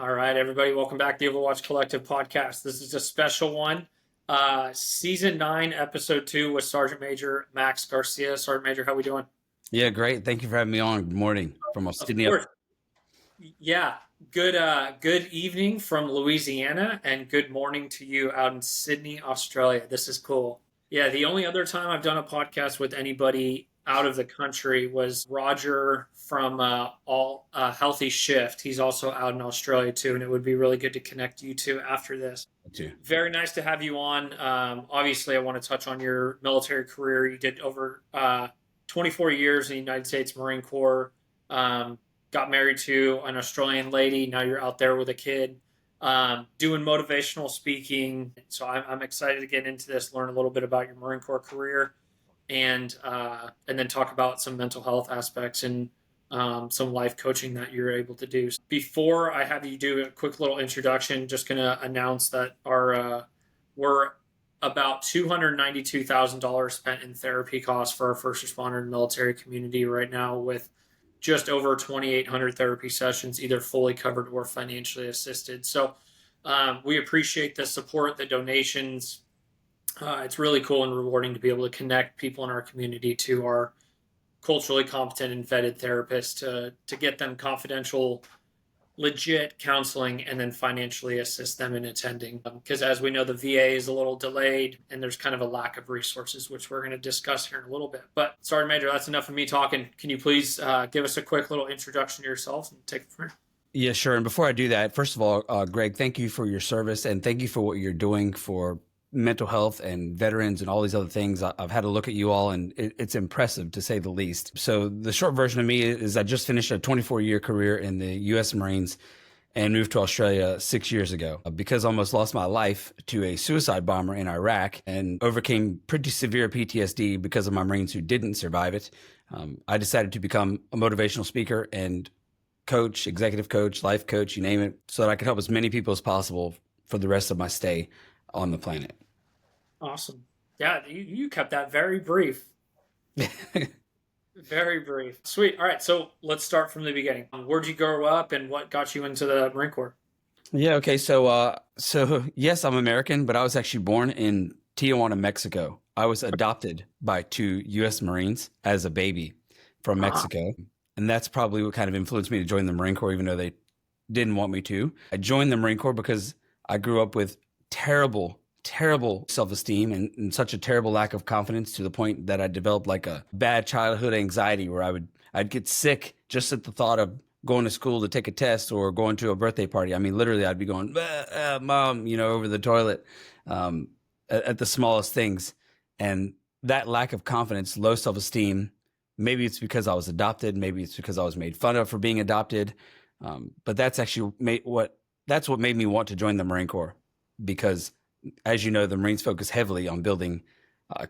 All right, everybody, welcome back to the Overwatch Collective podcast. This is a special one. Season 9, Episode 2 with Sergeant Major Max Garcia. Sergeant Major, how we doing? Yeah, great. Thank you for having me on. Good morning from Of Sydney. course. Yeah, good evening from Louisiana, and good morning to you out in Sydney, Australia. This is cool. Yeah, the only other time I've done a podcast with anybody out of the country was Roger from All Healthy Shift. He's also out in Australia too, and it would be really good to connect you two after this. Too. Very nice to have you on. Obviously, I want to touch on your military career. You did over 24 years in the United States Marine Corps. Got married to an Australian lady. Now you're out there with a kid, doing motivational speaking. So I'm excited to get into this, learn a little bit about your Marine Corps career, and then talk about some mental health aspects and some life coaching that you're able to do. Before I have you do a quick little introduction, just going to announce that we're about $292,000 spent in therapy costs for our first responder and military community right now, with just over 2,800 therapy sessions, either fully covered or financially assisted. So we appreciate the support, the donations. It's really cool and rewarding to be able to connect people in our community to our culturally competent and vetted therapists to get them confidential, legit counseling, and then financially assist them in attending. Because as we know, the VA is a little delayed and there's kind of a lack of resources, which we're going to discuss here in a little bit. But Sergeant Major, that's enough of me talking. Can you please give us a quick little introduction to yourself and take it from here? Yeah, sure. And before I do that, first of all, Greg, thank you for your service and thank you for what you're doing for mental health and veterans and all these other things. I've had a look at you all and it's impressive to say the least. So the short version of me is I just finished a 24-year career in the U.S. Marines and moved to Australia 6 years ago because I almost lost my life to a suicide bomber in Iraq and overcame pretty severe PTSD because of my Marines who didn't survive it. I decided to become a motivational speaker and coach, executive coach, life coach, you name it, so that I could help as many people as possible for the rest of my stay on the planet. Awesome. Yeah, you kept that very brief. Very brief. Sweet. All right. So let's start from the beginning. Where'd you grow up and what got you into the Marine Corps? Yeah. Okay. So yes, I'm American, but I was actually born in Tijuana, Mexico. I was adopted by 2 U.S. Marines as a baby from Mexico. And that's probably what kind of influenced me to join the Marine Corps, even though they didn't want me to. I joined the Marine Corps because I grew up with terrible self-esteem and such a terrible lack of confidence to the point that I developed like a bad childhood anxiety where I'd get sick just at the thought of going to school to take a test or going to a birthday party. I mean, literally I'd be going, Mom, over the toilet at the smallest things. And that lack of confidence, low self-esteem, maybe it's because I was adopted. Maybe it's because I was made fun of for being adopted. But that's actually what made me want to join the Marine Corps, because as you know, the Marines focus heavily on building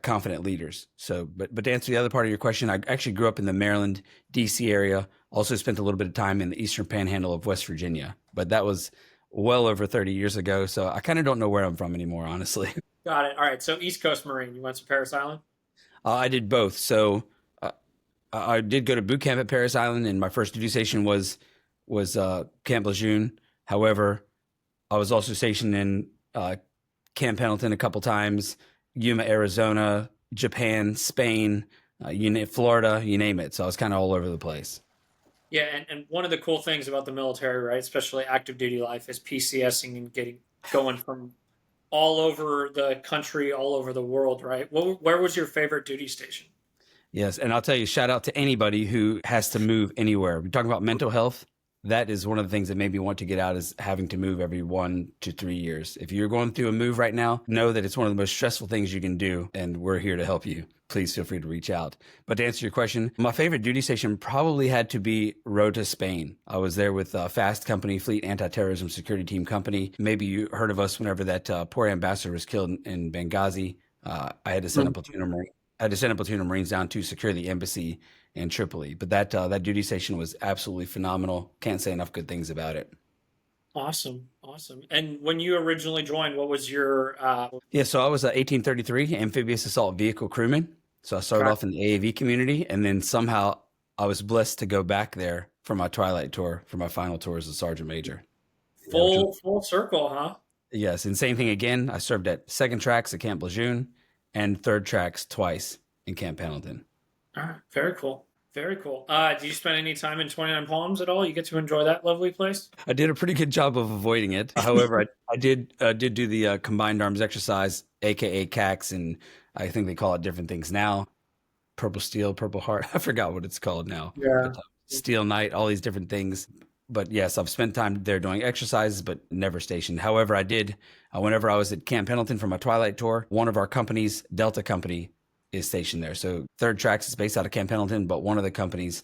confident leaders. So, but to answer the other part of your question, I actually grew up in the Maryland, D.C. area. Also spent a little bit of time in the Eastern Panhandle of West Virginia, but that was well over 30 years ago. So I kind of don't know where I'm from anymore, honestly. Got it. All right. So East Coast Marine, you went to Parris Island? I did both. So I did go to boot camp at Parris Island, and my first duty station was Camp Lejeune. However, I was also stationed in Camp Pendleton a couple times, Yuma, Arizona, Japan, Spain, Florida, you name it. So I was kind of all over the place. Yeah, and one of the cool things about the military, right, especially active duty life, is PCSing and going from all over the country, all over the world, right? Where was your favorite duty station? Yes, and I'll tell you, shout out to anybody who has to move anywhere. We're talking about mental health. That is one of the things that made me want to get out, is having to move every 1 to 3 years. If you're going through a move right now, know that it's one of the most stressful things you can do, and we're here to help you. Please feel free to reach out. But to answer your question, my favorite duty station probably had to be Rota, Spain. I was there with FAST Company, Fleet Anti-Terrorism Security Team Company. Maybe you heard of us whenever that poor ambassador was killed in Benghazi. I had to send a platoon of Marines down to secure the embassy in Tripoli. But that duty station was absolutely phenomenal. Can't say enough good things about it. Awesome. And when you originally joined, what was your... Yeah, so I was a 1833 amphibious assault vehicle crewman. So I started off in the AAV community, and then somehow I was blessed to go back there for my twilight tour, for my final tour as a sergeant major. Yeah, which was, Full circle, huh? yes. And same thing again. I served at second tracks at Camp Lejeune and third tracks twice in Camp Pendleton. All right, very cool. Very cool. Do you spend any time in 29 Palms at all? You get to enjoy that lovely place? I did a pretty good job of avoiding it. However, I did do the combined arms exercise, aka CAX, and I think they call it different things now. Purple Steel, Purple Heart. I forgot what it's called now. Yeah. But Steel Night, all these different things. But yes, I've spent time there doing exercises, but never stationed. However, I did, whenever I was at Camp Pendleton for my Twilight tour, one of our companies, Delta Company, is stationed there. So Third Tracks is based out of Camp Pendleton, but one of the companies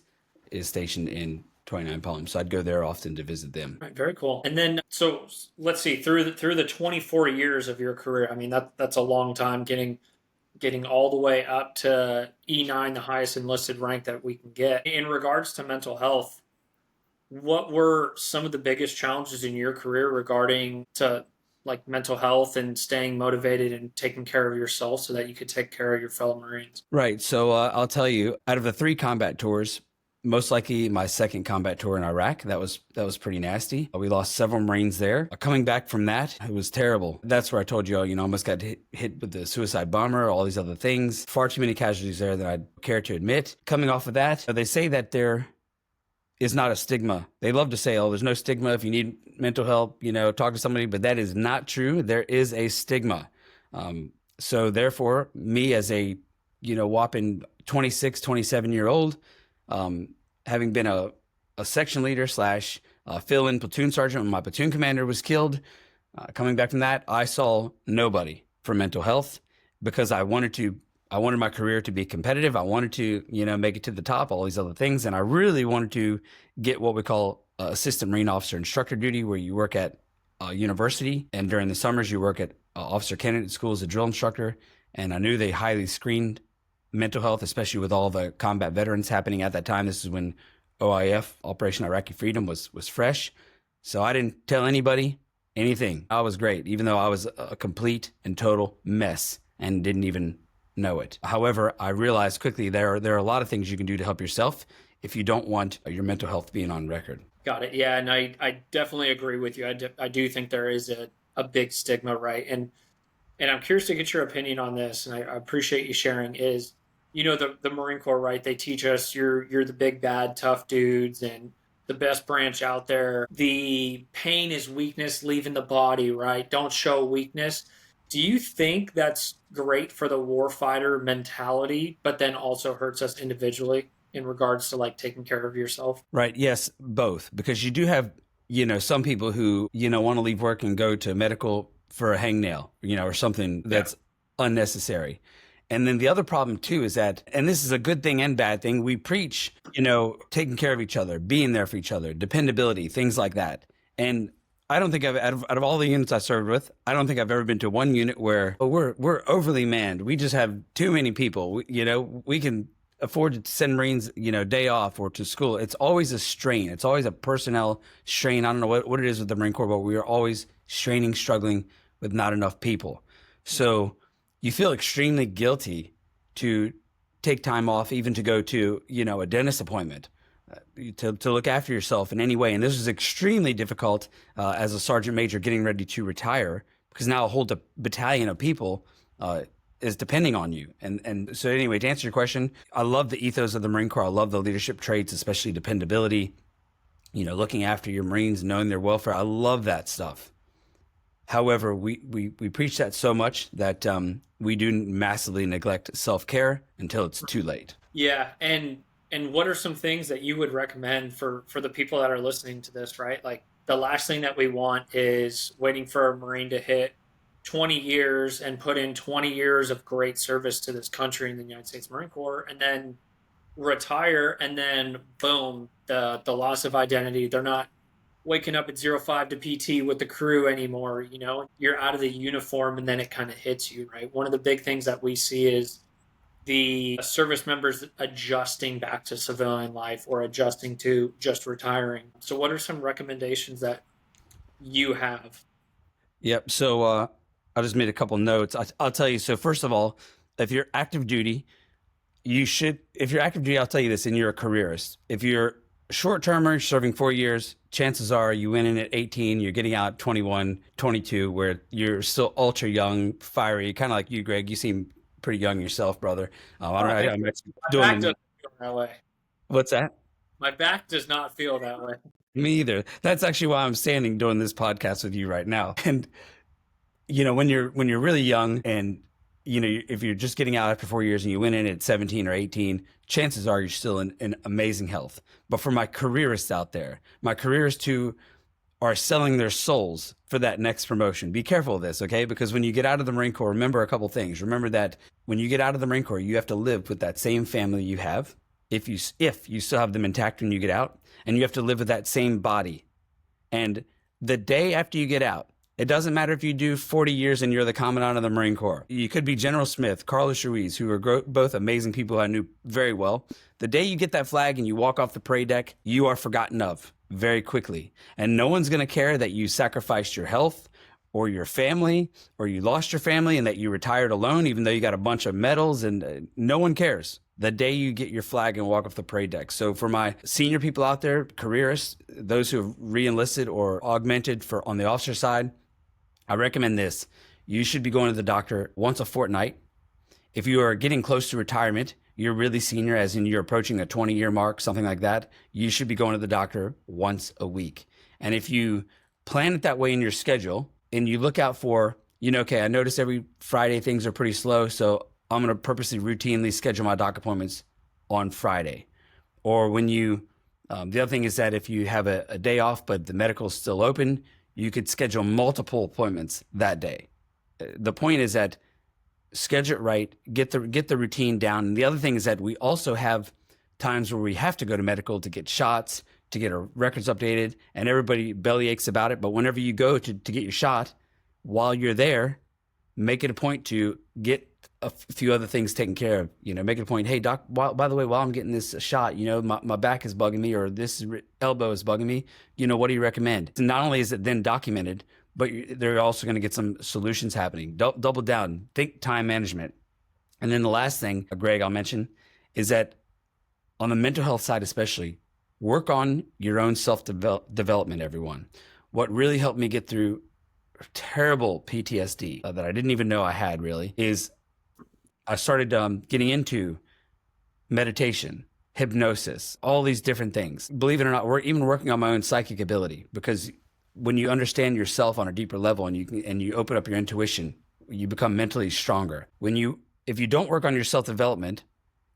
is stationed in 29 Palms. So I'd go there often to visit them. Right, very cool. And then, so let's see, through the 24 years of your career, I mean that's a long time getting all the way up to E9, the highest enlisted rank that we can get. In regards to mental health, what were some of the biggest challenges in your career regarding to like mental health and staying motivated and taking care of yourself so that you could take care of your fellow Marines? Right. So I'll tell you, out of the 3 combat tours, most likely my second combat tour in Iraq, that was pretty nasty. We lost several Marines there. Coming back from that, it was terrible. That's where I told you, almost got hit with the suicide bomber, all these other things. Far too many casualties there that I'd care to admit. Coming off of that, they say that there is not a stigma. They love to say, oh, there's no stigma if you need mental help, talk to somebody, but that is not true. There is a stigma. So therefore, me as a, whopping 26, 27-year-old, having been a section leader slash fill-in platoon sergeant when my platoon commander was killed, coming back from that, I saw nobody for mental health because I wanted my career to be competitive. I wanted to, make it to the top, all these other things. And I really wanted to get what we call assistant Marine officer instructor duty, where you work at university. And during the summers, you work at officer candidate school as a drill instructor. And I knew they highly screened mental health, especially with all the combat veterans happening at that time. This is when OIF, Operation Iraqi Freedom, was fresh. So I didn't tell anybody anything. I was great, even though I was a complete and total mess and didn't even know it. However, I realized quickly there are a lot of things you can do to help yourself if you don't want your mental health being on record. Got it. Yeah, and I definitely agree with you. I do think there is a big stigma, right? And I'm curious to get your opinion on this, and I appreciate you sharing. Is the Marine Corps, right? They teach us you're the big bad tough dudes and the best branch out there. The pain is weakness leaving the body, right? Don't show weakness. Do you think that's great for the warfighter mentality, but then also hurts us individually in regards to like taking care of yourself? Right. Yes, both. Because you do have, some people who, want to leave work and go to medical for a hangnail, or something that's unnecessary. And then the other problem too is that, and this is a good thing and bad thing, we preach, taking care of each other, being there for each other, dependability, things like that. And I don't think out of all the units I served with, I don't think I've ever been to one unit where we're overly manned. We just have too many people. We can afford to send Marines, day off or to school. It's always a strain. It's always a personnel strain. I don't know what it is with the Marine Corps, but we are always straining, struggling with not enough people. So you feel extremely guilty to take time off, even to go to, a dentist appointment. To look after yourself in any way. And this was extremely difficult as a sergeant major getting ready to retire, because now a whole battalion of people is depending on you. And so anyway, to answer your question, I love the ethos of the Marine Corps. I love the leadership traits, especially dependability, looking after your Marines, knowing their welfare. I love that stuff. However, we preach that so much that we do massively neglect self-care until it's too late. Yeah, and what are some things that you would recommend for the people that are listening to this, right? Like the last thing that we want is waiting for a Marine to hit 20 years and put in 20 years of great service to this country in the United States Marine Corps and then retire and then boom, the loss of identity. They're not waking up at 05 to PT with the crew anymore. You're out of the uniform and then it kind of hits you, right? One of the big things that we see is the service members adjusting back to civilian life or adjusting to just retiring. So what are some recommendations that you have? Yep. So I just made a couple notes. I'll tell you. So first of all, if you're active duty, if you're active duty, I'll tell you this, and you're a careerist. If you're short termer, serving 4 years, chances are you went in at 18, you're getting out 21, 22, where you're still ultra young, fiery, kind of like you, Greg. You seem pretty young yourself, brother. I don't Oh, know. thank I'm you. actually My doing back the, doesn't feel that way. what's that? My back does not feel that way. Me either. That's actually why I'm standing doing this podcast with you right now. And when you're really young and if you're just getting out after 4 years and you went in at 17 or 18, chances are you're still in amazing health. But for my careerists out there, my careerists who are selling their souls for that next promotion, be careful of this, okay? Because when you get out of the Marine Corps, remember a couple things. Remember that when you get out of the Marine Corps, you have to live with that same family you have, if you still have them intact when you get out, and you have to live with that same body. And the day after you get out, it doesn't matter if you do 40 years and you're the commandant of the Marine Corps. You could be General Smith, Carlos Ruiz, who are both amazing people I knew very well. The day you get that flag and you walk off the parade deck, you are forgotten of very quickly. And no one's going to care that you sacrificed your health or your family or you lost your family and that you retired alone, even though you got a bunch of medals, and no one cares the day you get your flag and walk off the parade deck. So for my senior people out there, careerists, those who have re-enlisted or augmented for on the officer side, I recommend this. You should be going to the doctor once a fortnight. If you are getting close to retirement, you're really senior, as in you're approaching a 20-year mark, something like that, you should be going to the doctor once a week. And if you plan it that way in your schedule and you look out for, okay, I notice every Friday things are pretty slow, so I'm going to purposely routinely schedule my doc appointments on Friday. Or when the other thing is that if you have a day off, but the medical's still open, you could schedule multiple appointments that day. The point is that schedule it right, get the routine down. And the other thing is that we also have times where we have to go to medical to get shots, to get our records updated, and everybody belly aches about it. But whenever you go to get your shot, while you're there, make it a point to get a few other things taken care of. Make it a point, hey, doc, by the way, while I'm getting this shot, my back is bugging me, or this elbow is bugging me. What do you recommend? So not only is it then documented, but they're also going to get some solutions happening. Double down, think time management. And then the last thing, Greg, I'll mention is that on the mental health side, especially, work on your own self-development, everyone. What really helped me get through terrible PTSD that I didn't even know I had really is I started getting into meditation, hypnosis, all these different things. Believe it or not, we're even working on my own psychic ability, because when you understand yourself on a deeper level and you open up your intuition, you become mentally stronger. If you don't work on your self-development,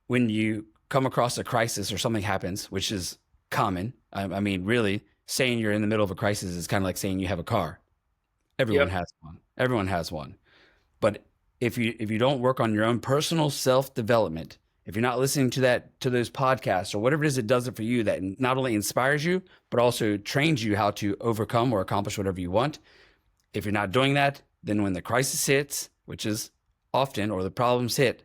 when you come across a crisis or something happens, which is common, I mean, really, saying you're in the middle of a crisis is kind of like saying you have a car. Everyone Yep. has one. Everyone has one. But if you don't work on your own personal self-development, if you're not listening to those podcasts or whatever it is that does it for you, that not only inspires you, but also trains you how to overcome or accomplish whatever you want. If you're not doing that, then when the crisis hits, which is often, or the problems hit,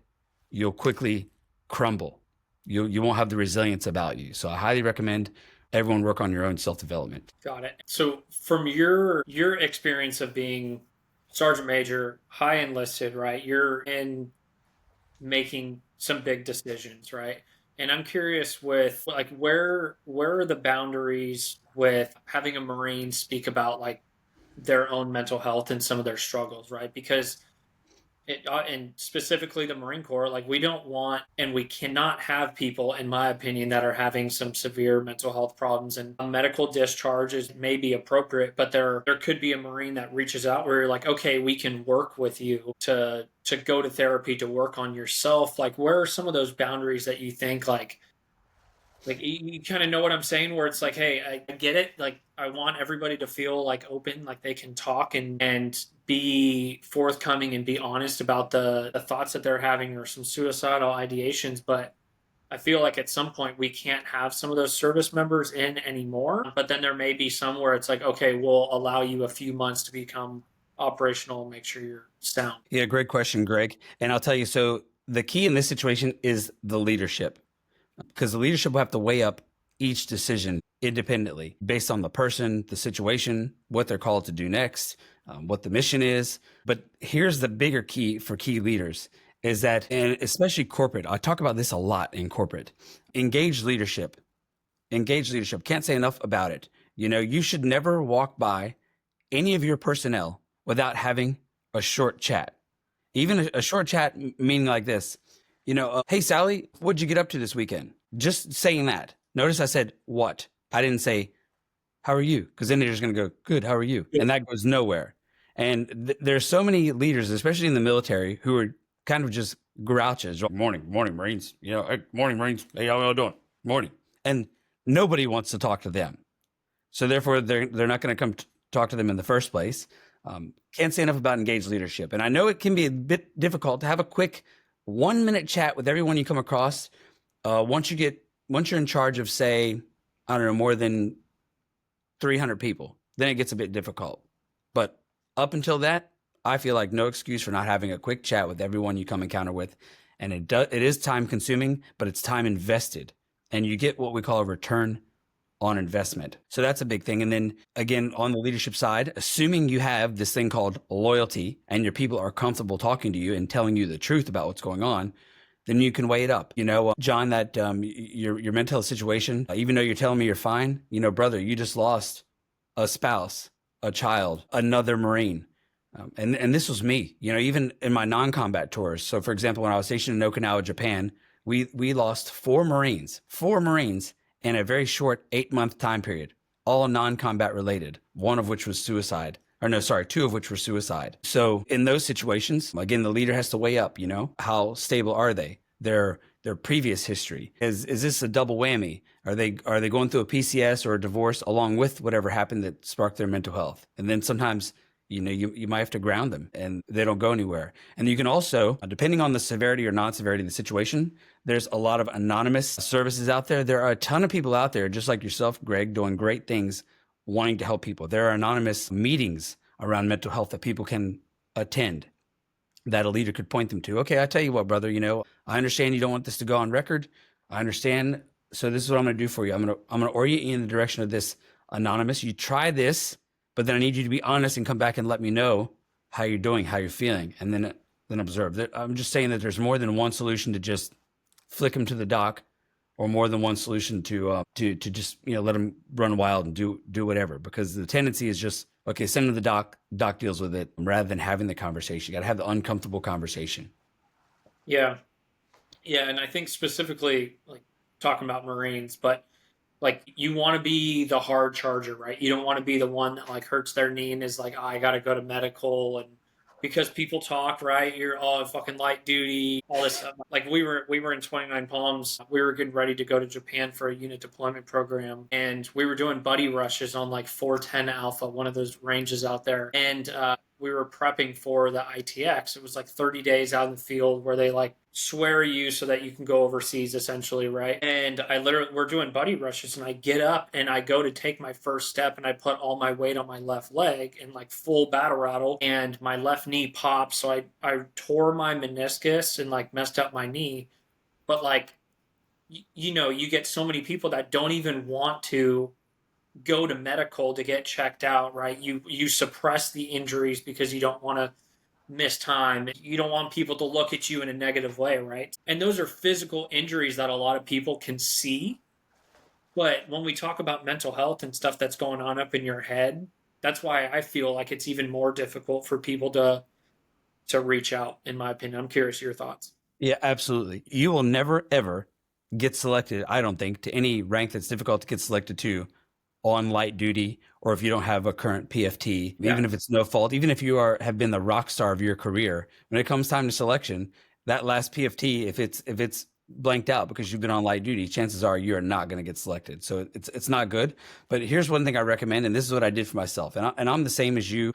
you'll quickly crumble. You won't have the resilience about you. So I highly recommend everyone work on your own self-development. Got it. So from your experience of being sergeant major, high enlisted, right? You're in making some big decisions, right? And I'm curious with like where are the boundaries with having a Marine speak about like their own mental health and some of their struggles, right? Because and specifically the Marine Corps, like we don't want and we cannot have people, in my opinion, that are having some severe mental health problems. And a medical discharge may be appropriate, but there could be a Marine that reaches out where you're like, okay, we can work with you to go to therapy to work on yourself. Like, where are some of those boundaries that you think like you kind of know what I'm saying, where it's like, hey, I get it. Like, I want everybody to feel like open, like they can talk and be forthcoming and be honest about the thoughts that they're having or some suicidal ideations. But I feel like at some point we can't have some of those service members in anymore. But then there may be some where it's like, okay, we'll allow you a few months to become operational and make sure you're sound. Yeah, great question, Greg. And I'll tell you, so the key in this situation is the leadership, because the leadership will have to weigh up each decision independently based on the person, the situation, what they're called to do next, what the mission is. But here's the bigger key for key leaders is that, and especially corporate, I talk about this a lot in corporate, engage leadership engage leadership. Can't say enough about it. You should never walk by any of your personnel without having a short chat. Even a short chat, meaning like this, hey, Sally, what'd you get up to this weekend? Just saying that. Notice I said what? I didn't say, how are you? Because then they're just going to go, good, how are you? And that goes nowhere. And there's so many leaders, especially in the military, who are kind of just grouches. Morning, Marines. Hey, morning, Marines. Hey, how y'all doing? Morning. And nobody wants to talk to them. So therefore, they're not going to come talk to them in the first place. Can't say enough about engaged leadership. And I know it can be a bit difficult to have a quick 1-minute chat with everyone you come across. Once you're in charge of, say, I don't know, more than 300 people, then it gets a bit difficult. But up until that, I feel like no excuse for not having a quick chat with everyone you come encounter with. And it is time consuming, but it's time invested. And you get what we call a return on investment. So that's a big thing. And then again, on the leadership side, assuming you have this thing called loyalty and your people are comfortable talking to you and telling you the truth about what's going on, then you can weigh it up. John, that your mental health situation, even though you're telling me you're fine, brother, you just lost a spouse, a child, another Marine. And this was me, even in my non-combat tours. So for example, when I was stationed in Okinawa, Japan, we lost 4 Marines in a very short 8-month time period, all non-combat related, one of which was suicide. Or no, sorry, 2 of which were suicide. So in those situations, again, the leader has to weigh up, how stable are they? Their previous history. Is this a double whammy? Are they going through a PCS or a divorce along with whatever happened that sparked their mental health? And then sometimes you might have to ground them and they don't go anywhere. And you can also, depending on the severity or non-severity of the situation, there's a lot of anonymous services out there. There are a ton of people out there, just like yourself, Greg, doing great things, wanting to help people. There are anonymous meetings around mental health that people can attend that a leader could point them to. Okay, I tell you what, brother, I understand you don't want this to go on record. I understand. So this is what I'm going to do for you. I'm going to orient you in the direction of this anonymous. You try this, but then I need you to be honest and come back and let me know how you're doing, how you're feeling, and then observe. I'm just saying that there's more than one solution to just flick them to the doc, or more than one solution to just let them run wild and do whatever. Because the tendency is just, okay, send them to the doc. Doc deals with it, rather than having the conversation. You got to have the uncomfortable conversation. Yeah, and I think specifically like talking about Marines, but like you want to be the hard charger, right? You don't want to be the one that like hurts their knee and is like, oh, I got to go to medical, and because people talk, right? You're all fucking light duty, all this stuff. Like we were in 29 Palms. We were getting ready to go to Japan for a unit deployment program, and we were doing buddy rushes on like 410 Alpha, one of those ranges out there, and we were prepping for the ITX. It was like 30 days out in the field where they like swear you so that you can go overseas essentially, right? And we're doing buddy rushes, and I get up and I go to take my first step, and I put all my weight on my left leg and like full battle rattle, and my left knee popped. So I tore my meniscus and like messed up my knee. But like, you get so many people that don't even want to go to medical to get checked out, right? You suppress the injuries because you don't want to miss time. You don't want people to look at you in a negative way, right? And those are physical injuries that a lot of people can see. But when we talk about mental health and stuff that's going on up in your head, that's why I feel like it's even more difficult for people to reach out, in my opinion. I'm curious your thoughts. Yeah, absolutely. You will never, ever get selected, I don't think, to any rank that's difficult to get selected to on light duty, or if you don't have a current PFT, Yeah. even if it's no fault, even if you have been the rock star of your career, when it comes time to selection, that last PFT, if it's blanked out because you've been on light duty, chances are you're not going to get selected. So it's not good. But here's one thing I recommend, and this is what I did for myself, and I'm the same as you.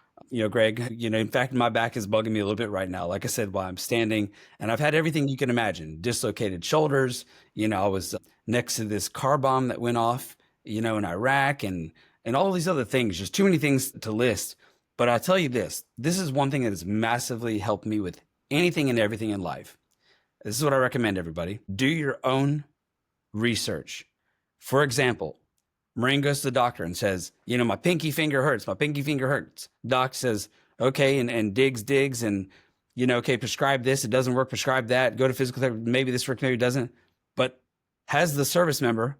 Greg, in fact, my back is bugging me a little bit right now. Like I said, while I'm standing, and I've had everything you can imagine, dislocated shoulders. I was next to this car bomb that went off, in Iraq, and all these other things, just too many things to list. But I'll tell you this is one thing that has massively helped me with anything and everything in life. This is what I recommend everybody. Do your own research. For example, Marine goes to the doctor and says, my pinky finger hurts. My pinky finger hurts. Doc says, okay, and digs, and, okay, prescribe this. It doesn't work. Prescribe that. Go to physical therapy. Maybe this works, maybe it doesn't. But has the service member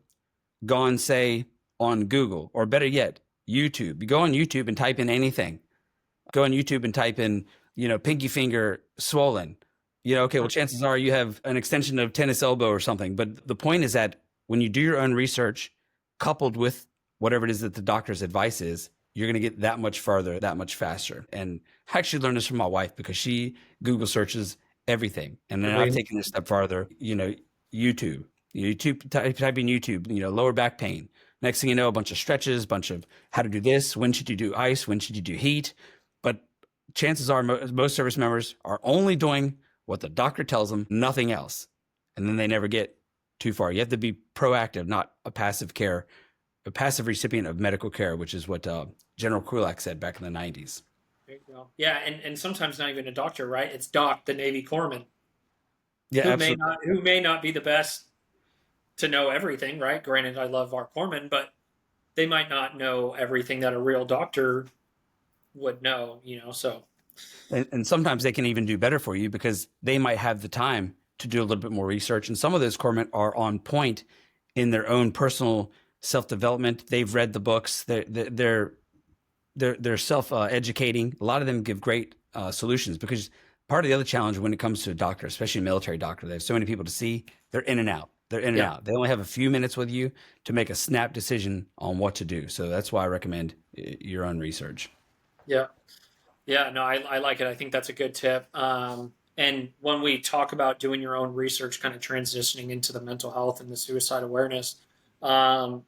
gone, say, on Google, or better yet, YouTube. You go on YouTube and type in anything. Go on YouTube and type in, pinky finger swollen. Okay, well, chances are you have an extension of tennis elbow or something. But the point is that when you do your own research, coupled with whatever it is that the doctor's advice is, you're going to get that much farther, that much faster. And I actually learned this from my wife because she Google searches everything. And then I've taken it a step farther, YouTube. Type in YouTube, lower back pain. Next thing you know, a bunch of stretches, bunch of how to do this. When should you do ice? When should you do heat? But chances are most service members are only doing what the doctor tells them, nothing else. And then they never get too far. You have to be proactive, not a passive recipient of medical care, which is what General Krulak said back in the 90s. There you go. Yeah, and sometimes not even a doctor, right? It's Doc, the Navy corpsman, Yeah, who absolutely. may not be the best to know everything, right? Granted, I love our corpsmen, but they might not know everything that a real doctor would know, so. And sometimes they can even do better for you because they might have the time to do a little bit more research. And some of those corpsmen are on point in their own personal self-development. They've read the books. They're self-educating. A lot of them give great solutions because part of the other challenge when it comes to a doctor, especially a military doctor, they have so many people to see. They're in and out. They only have a few minutes with you to make a snap decision on what to do. So that's why I recommend your own research. Yeah. Yeah, no, I like it. I think that's a good tip. And when we talk about doing your own research, kind of transitioning into the mental health and the suicide awareness, um,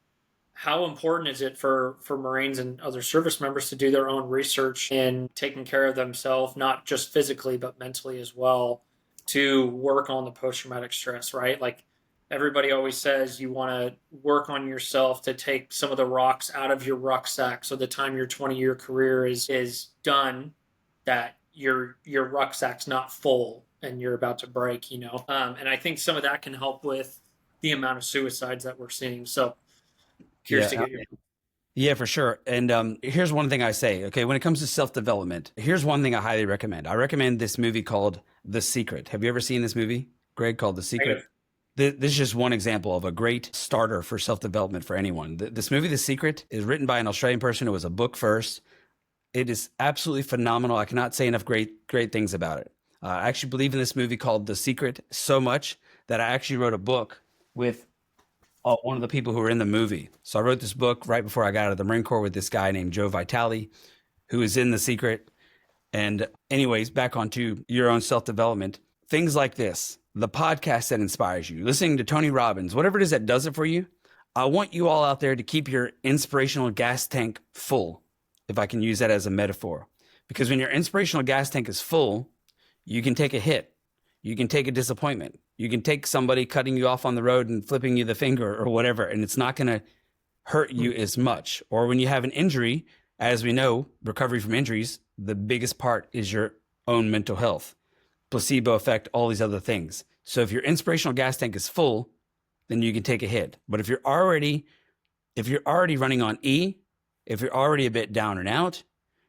how important is it for Marines and other service members to do their own research in taking care of themselves, not just physically, but mentally as well, to work on the post traumatic stress, right? Like everybody always says, you want to work on yourself to take some of the rocks out of your rucksack. So the time your 20-year career is done, that your rucksack's not full and you're about to break, And I think some of that can help with the amount of suicides that we're seeing. So curious to Yeah, get your. yeah, for sure. And here's one thing I say. Okay, when it comes to self-development, here's one thing I highly recommend. I recommend this movie called The Secret. Have you ever seen this movie, Greg, called The Secret? This is just one example of a great starter for self-development for anyone. This movie, The Secret, is written by an Australian person. It was a book first. It is absolutely phenomenal. I cannot say enough great things about it. I actually believe in this movie called The Secret so much that I actually wrote a book with one of the people who were in the movie. So I wrote this book right before I got out of the Marine Corps with this guy named Joe Vitale, who is in The Secret. And anyways, back onto your own self-development. Things like this, the podcast that inspires you, listening to Tony Robbins, whatever it is that does it for you. I want you all out there to keep your inspirational gas tank full, if I can use that as a metaphor. Because when your inspirational gas tank is full, you can take a hit. You can take a disappointment. You can take somebody cutting you off on the road and flipping you the finger or whatever, and it's not going to hurt you as much. Or when you have an injury, as we know, recovery from injuries, the biggest part is your own mental health, placebo effect, all these other things. So if your inspirational gas tank is full, then you can take a hit. But if you're already running on E, if you're already a bit down and out,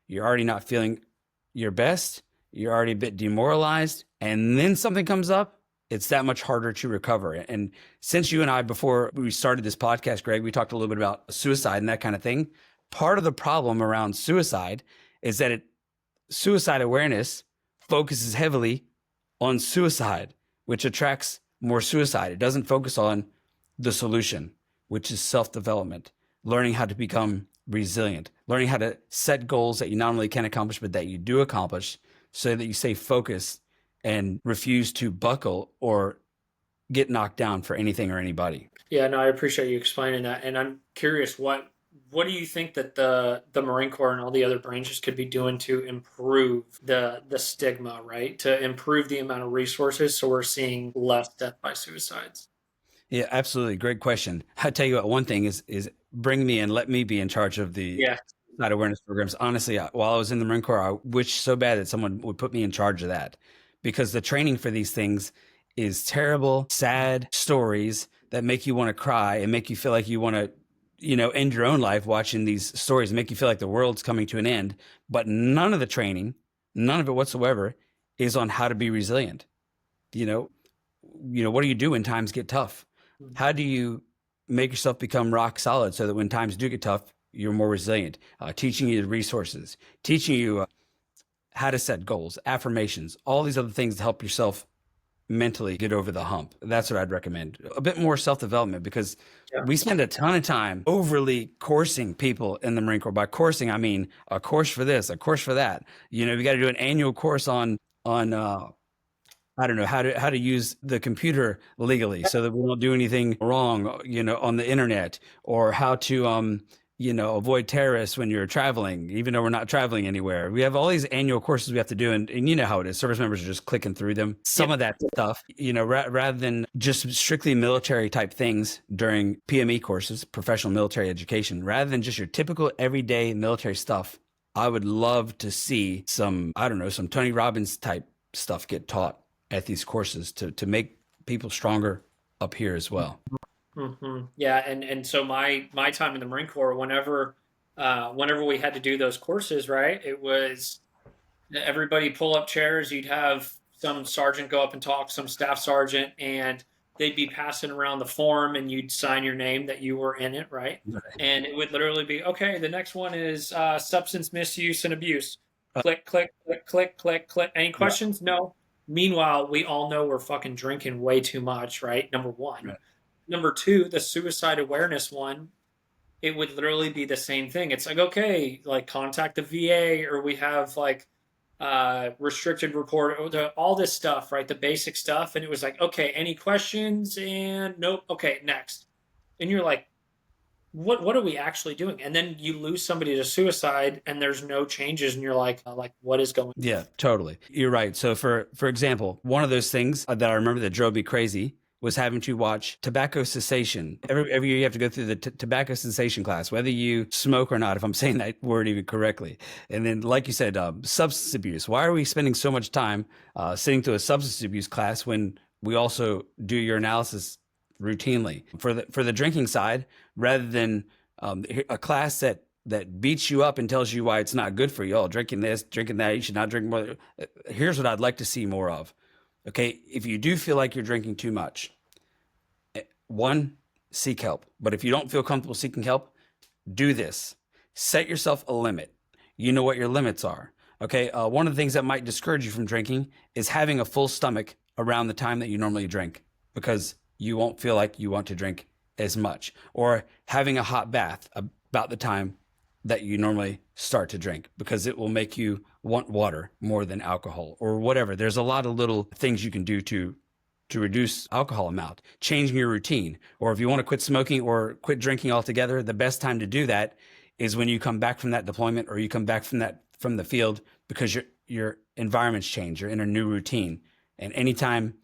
you're already not feeling your best, you're already a bit demoralized, and then something comes up, it's that much harder to recover. And since you and I, before we started this podcast, Greg, we talked a little bit about suicide and that kind of thing. Part of the problem around suicide is that suicide awareness focuses heavily on suicide, which attracts more suicide. It doesn't focus on the solution, which is self-development, learning how to become resilient, learning how to set goals that you not only can accomplish, but that you do accomplish so that you stay focused and refuse to buckle or get knocked down for anything or anybody. Yeah, no, I appreciate you explaining that. And I'm curious, what do you think that the Marine Corps and all the other branches could be doing to improve the stigma, right? To improve the amount of resources so we're seeing less death by suicides. Yeah, absolutely. Great question. I tell you what, one thing is bring me and let me be in charge of the Yeah. suicide awareness programs. Honestly, while I was in the Marine Corps, I wish so bad that someone would put me in charge of that because the training for these things is terrible, sad stories that make you want to cry and make you feel like you want to, end your own life watching these stories and make you feel like the world's coming to an end. But none of the training, none of it whatsoever, is on how to be resilient. You know, what do you do when times get tough? Mhm. How do you make yourself become rock solid so that when times do get tough, you're more resilient. Teaching you the resources, teaching you how to set goals, affirmations, all these other things to help yourself mentally get over the hump. That's what I'd recommend. A bit more self-development, because Yeah. we spend a ton of time overly coursing people in the Marine Corps. By coursing, I mean a course for this, a course for that. You know, we got to do an annual course on I don't know how to use the computer legally so that we don't do anything wrong, you know, on the internet, or how to you know, avoid terrorists when you're traveling, even though we're not traveling anywhere. We have all these annual courses we have to do, and you know how it is. Service members are just clicking through them. Some of that stuff, you know, rather than just strictly military type things during PME courses, professional military education, rather than just your typical everyday military stuff, I would love to see some, I don't know, some Tony Robbins type stuff get taught at these courses to make people stronger up here as well. Yeah, and so my time in the Marine Corps, whenever we had to do those courses, right, it was everybody pull up chairs. You'd have some sergeant go up and talk, some staff sergeant, and they'd be passing around the form, and you'd sign your name that you were in it, right? And it would literally be, okay, the next one is substance misuse and abuse. Click, click, click, click, click, click. Any questions? No. Meanwhile, we all know we're fucking drinking way too much, right? Number one. Right. Number two, the suicide awareness one, it would literally be the same thing. It's like, okay, like contact the VA, or we have like restricted report, all this stuff, right? The basic stuff. And it was like, okay, any questions? And nope. Okay, next. And you're like, what are we actually doing? And then you lose somebody to suicide and there's no changes, and you're like what is going on? Yeah, totally. You're right. So for example, one of those things that I remember that drove me crazy was having to watch tobacco cessation. Every year you have to go through the tobacco cessation class, whether you smoke or not, if I'm saying that word even correctly. And then, like you said, substance abuse. Why are we spending so much time sitting through a substance abuse class when we also do your analysis routinely? For the drinking side, rather than a class that beats you up and tells you why it's not good for you. Oh, drinking this, drinking that, you should not drink more. Here's what I'd like to see more of. Okay, if you do feel like you're drinking too much, one, seek help. But if you don't feel comfortable seeking help, do this. Set yourself a limit. You know what your limits are. Okay, one of the things that might discourage you from drinking is having a full stomach around the time that you normally drink, because you won't feel like you want to drink as much, or having a hot bath about the time that you normally start to drink, because it will make you want water more than alcohol, or whatever. There's a lot of little things you can do to reduce alcohol amount, changing your routine. Or if you want to quit smoking or quit drinking altogether, the best time to do that is when you come back from that deployment, or you come back from the field, because your environment's changed. You're in a new routine. And anytime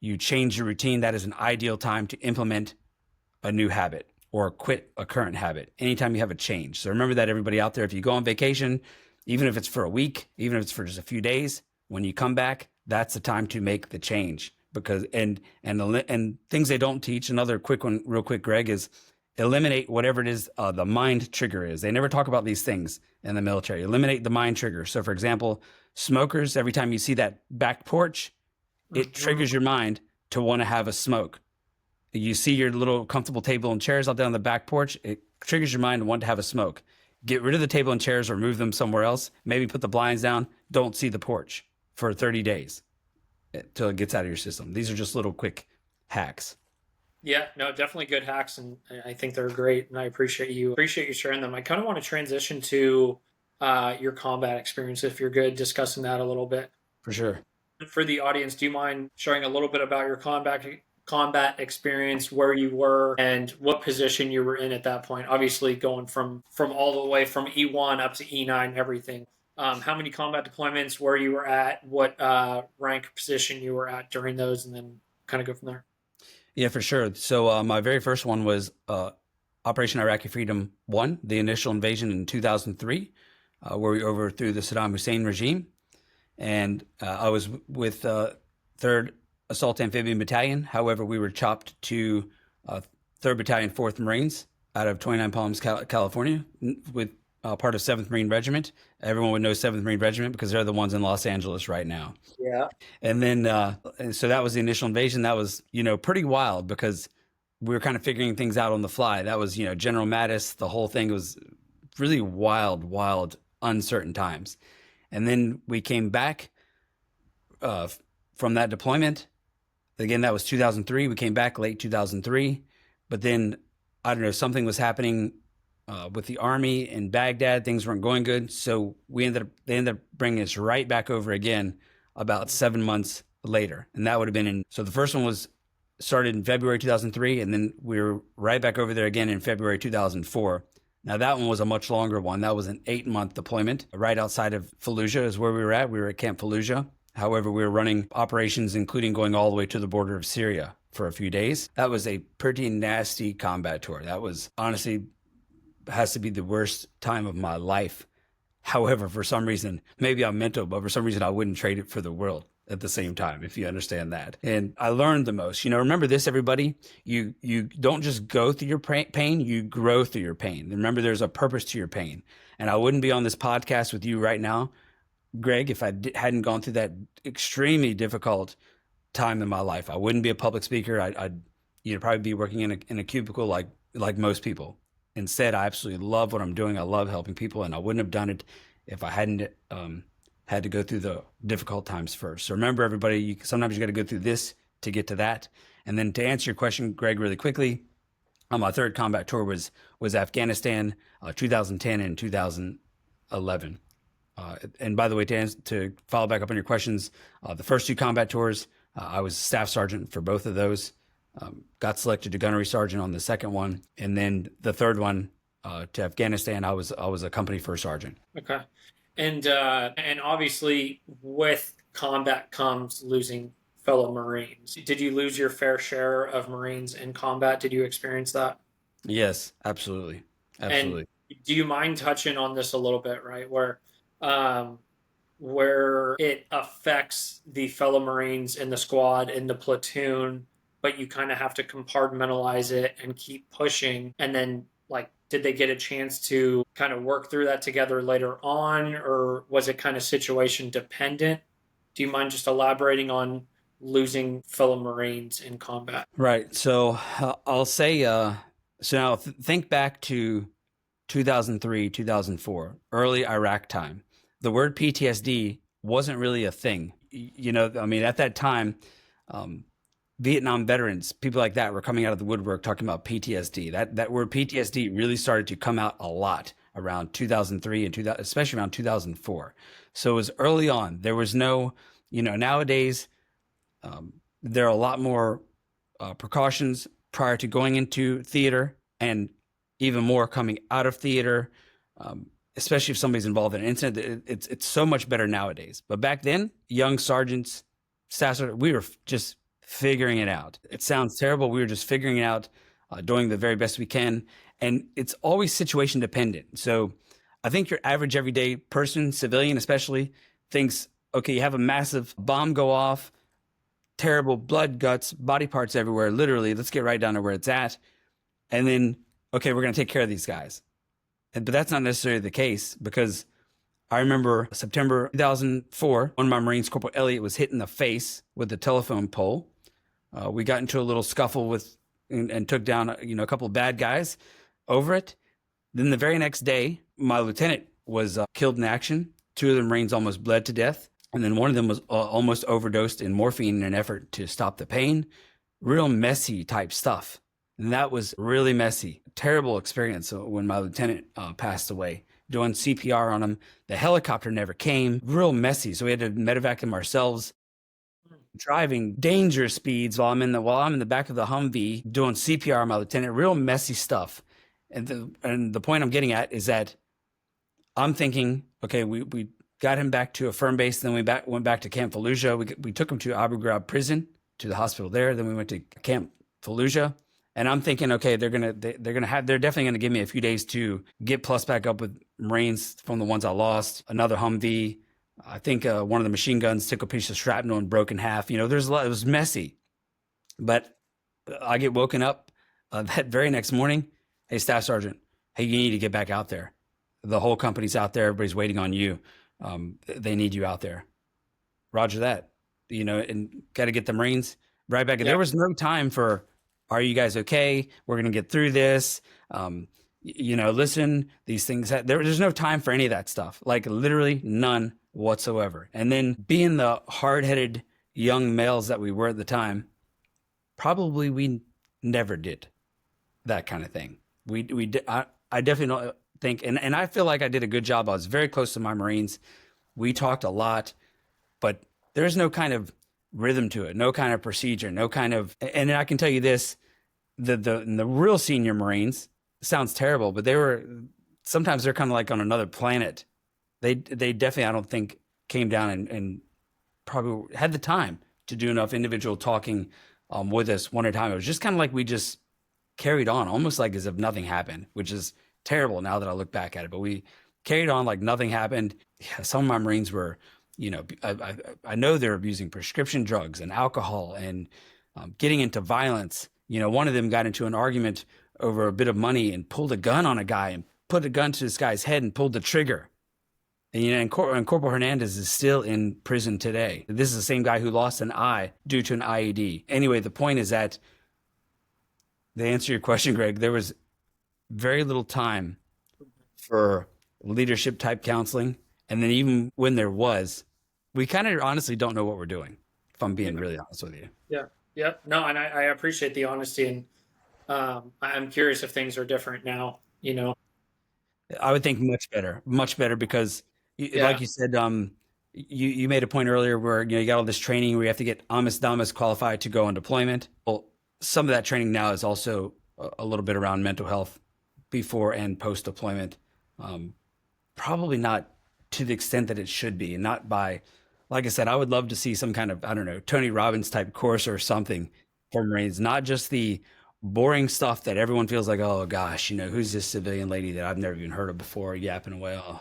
you change your routine, that is an ideal time to implement a new habit or quit a current habit anytime you have a change. So remember that, everybody out there. If you go on vacation, even if it's for a week, even if it's for just a few days, when you come back, that's the time to make the change. Because and things they don't teach, another quick one real quick, Greg, is eliminate whatever it is the mind trigger is. They never talk about these things in the military. Eliminate the mind trigger. So for example, smokers, every time you see that back porch, it triggers your mind to want to have a smoke. You see your little comfortable table and chairs out there on the back porch, it triggers your mind to want to have a smoke. Get rid of the table and chairs, or move them somewhere else. Maybe put the blinds down. Don't see the porch for 30 days until it gets out of your system. These are just little quick hacks. Yeah, no, definitely good hacks, and I think they're great, and I appreciate you sharing them. I kind of want to transition to your combat experience, if you're good discussing that a little bit. For sure. For the audience, do you mind sharing a little bit about your combat experience, where you were, and what position you were in at that point? Obviously, going from all the way from E1 up to E9, everything. How many combat deployments, where you were at, what rank position you were at during those, and then kind of go from there. Yeah, for sure. So my very first one was Operation Iraqi Freedom 1, the initial invasion in 2003, where we overthrew the Saddam Hussein regime. And I was with 3rd Assault Amphibian Battalion. However, we were chopped to 3rd Battalion, 4th Marines out of 29 Palms, California, with part of 7th Marine Regiment. Everyone would know 7th Marine Regiment because they're the ones in Los Angeles right now. Yeah. And then, so that was the initial invasion. That was, pretty wild, because we were kind of figuring things out on the fly. That was, General Mattis. The whole thing was really wild, wild, uncertain times. And then we came back uh, from that deployment. Again, that was 2003. We came back late 2003. But then, I don't know, something was happening with the army in Baghdad. Things weren't going good. So they ended up bringing us right back over again about 7 months later. And that would have been so the first one was started in February 2003. And then we were right back over there again in February 2004. Now, that one was a much longer one. That was an 8-month deployment right outside of Fallujah is where we were at. We were at Camp Fallujah. However, we were running operations, including going all the way to the border of Syria for a few days. That was a pretty nasty combat tour. That was honestly has to be the worst time of my life. However, for some reason, maybe I'm mental, but for some reason I wouldn't trade it for the world at the same time, if you understand that. And I learned the most. Remember this, everybody. You don't just go through your pain, you grow through your pain. Remember, there's a purpose to your pain. And I wouldn't be on this podcast with you right now, Greg, if I hadn't gone through that extremely difficult time in my life. I wouldn't be a public speaker. I'd probably be working in a cubicle like most people. Instead, I absolutely love what I'm doing. I love helping people, and I wouldn't have done it if I hadn't had to go through the difficult times first. So remember, everybody, sometimes you got to go through this to get to that. And then to answer your question, Greg, really quickly, my third combat tour was Afghanistan, 2010 and 2011. And by the way, to follow back up on your questions, the first 2 combat tours, I was staff sergeant for both of those. Got selected to gunnery sergeant on the second one, and then the third one to Afghanistan, I was a company first sergeant. Okay, and obviously with combat comes losing fellow Marines. Did you lose your fair share of Marines in combat? Did you experience that? Yes, absolutely, And absolutely. do you mind touching on this a little bit, right? Um, where it affects the fellow Marines in the squad, in the platoon, but you kind of have to compartmentalize it and keep pushing. And then, like, did they get a chance to kind of work through that together later on, or was it kind of situation dependent? Do you mind just elaborating on losing fellow Marines in combat? Right. So I'll say, so now think back to 2003, 2004, early Iraq time. The word PTSD wasn't really a thing. I mean, at that time, um, Vietnam veterans, people like that were coming out of the woodwork talking about PTSD. That word PTSD really started to come out a lot around 2003 and 2000, especially around 2004. So it was early on. There was no, nowadays, there are a lot more precautions prior to going into theater, and even more coming out of theater, especially if somebody's involved in an incident. It's so much better nowadays. But back then, young sergeants, staff sergeants, we were just figuring it out. It sounds terrible. We were just figuring it out, doing the very best we can. And it's always situation dependent. So I think your average everyday person, civilian especially, thinks, okay, you have a massive bomb go off, terrible blood, guts, body parts everywhere. Literally, let's get right down to where it's at. And then, okay, we're going to take care of these guys. But that's not necessarily the case, because I remember September 2004, one of my Marines, Corporal Elliott, was hit in the face with a telephone pole. We got into a little scuffle and took down, a couple of bad guys over it. Then the very next day, my lieutenant was killed in action. 2 of the Marines almost bled to death. And then one of them was almost overdosed in morphine in an effort to stop the pain. Real messy type stuff. And that was really messy. Terrible experience when my lieutenant passed away. Doing CPR on him. The helicopter never came. Real messy. So we had to medevac him ourselves. Driving dangerous speeds while I'm in the back of the Humvee doing CPR on my lieutenant. Real messy stuff. And the point I'm getting at is that I'm thinking, okay, we got him back to a firm base. Then we went back to Camp Fallujah. We took him to Abu Ghraib prison, to the hospital there. Then we went to Camp Fallujah. And I'm thinking, okay, they're definitely gonna give me a few days to get plus back up with Marines from the ones I lost. Another Humvee. I think one of the machine guns took a piece of shrapnel and broke in half. There's a lot. It was messy. But I get woken up that very next morning. Hey, Staff Sergeant. Hey, you need to get back out there. The whole company's out there. Everybody's waiting on you. They need you out there. Roger that. And got to get the Marines right back. Yeah. There was no time for Are you guys okay? We're going to get through this. Um, listen, these things, there's no time for any of that stuff. Like literally none whatsoever. And then being the hard headed young males that we were at the time, probably we never did that kind of thing. I definitely don't think, and I feel like I did a good job. I was very close to my Marines. We talked a lot, but there's no kind of rhythm to it, no kind of procedure, no kind of, and I can tell you this, the real senior Marines sounds terrible, but they were, sometimes they're kind of like on another planet. They definitely, I don't think, came down and probably had the time to do enough individual talking with us one at a time. It was just kind of like we just carried on, almost like as if nothing happened, which is terrible now that I look back at it. But we carried on like nothing happened. Yeah, some of my Marines were, I know they're abusing prescription drugs and alcohol and getting into violence. One of them got into an argument over a bit of money and pulled a gun on a guy and put a gun to this guy's head and pulled the trigger. And Corporal Hernandez is still in prison today. This is the same guy who lost an eye due to an IED. Anyway, the point is that, to answer your question, Greg, there was very little time for leadership type counseling. And then even when there was, we kind of honestly don't know what we're doing, if I'm being Yeah. really honest with you. Yeah. Yeah. No, and I appreciate the honesty, and I'm curious if things are different now. I would think much better because, Yeah. like you said, you made a point earlier where you got all this training where you have to get Amis Damas qualified to go on deployment. Well, some of that training now is also a little bit around mental health before and post deployment. Um, Probably not to the extent that it should be, and not by, like I said, I would love to see some kind of, I don't know, Tony Robbins type course or something for Marines, not just the boring stuff that everyone feels like, oh gosh, who's this civilian lady that I've never even heard of before yapping away? Oh,